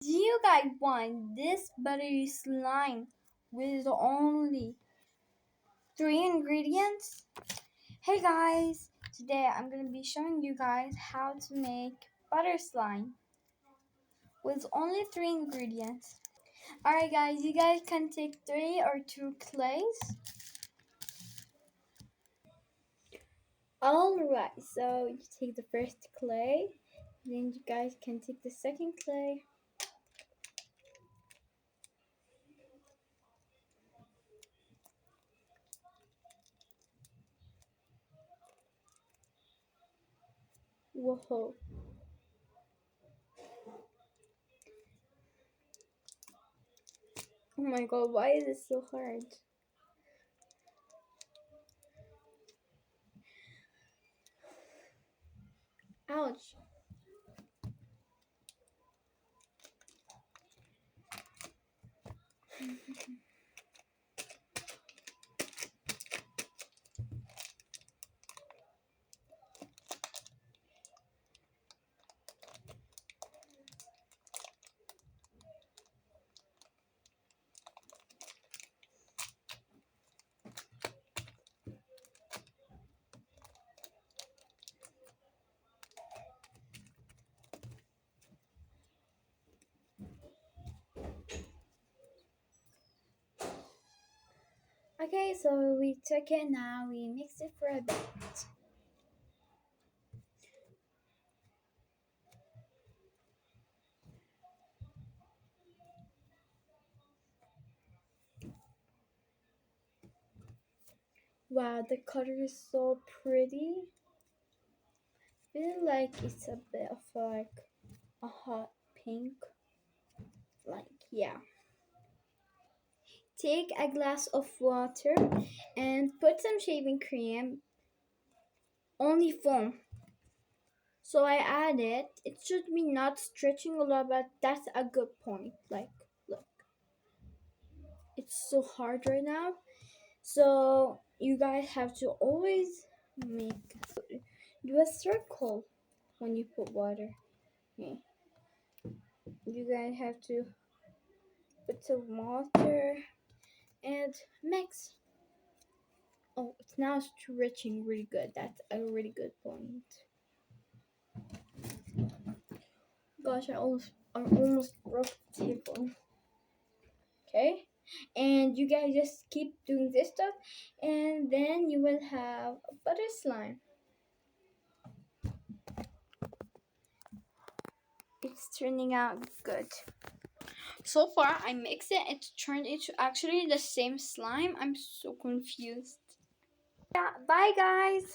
Do you guys want this buttery slime with only 3 ingredients? Hey guys, today I'm going to be showing you guys how to make butter slime with only 3 ingredients. Alright guys, you guys can take 3 or 2 clays. Alright, so you take the first clay, then you guys can take the second clay. Whoa. Oh my god, why is it so hard? Ouch. Okay, so we took it now, we mix it for a bit. Wow, the color is so pretty. I feel like it's a bit of like a hot pink. Like, yeah. Take a glass of water and put some shaving cream, only foam. So I add it. It should be not stretching a lot, but that's a good point. Like, look, it's so hard right now. So you guys have to always do a circle when you put water. Okay. You guys have to put some water and mix. Oh, it's now stretching really good. That's a really good point. Gosh, I almost broke the table. Okay, and you guys just keep doing this stuff, and then you will have a butter slime. It's turning out good. So far, I mixed it. It turned into actually the same slime. I'm so confused. Yeah, bye guys.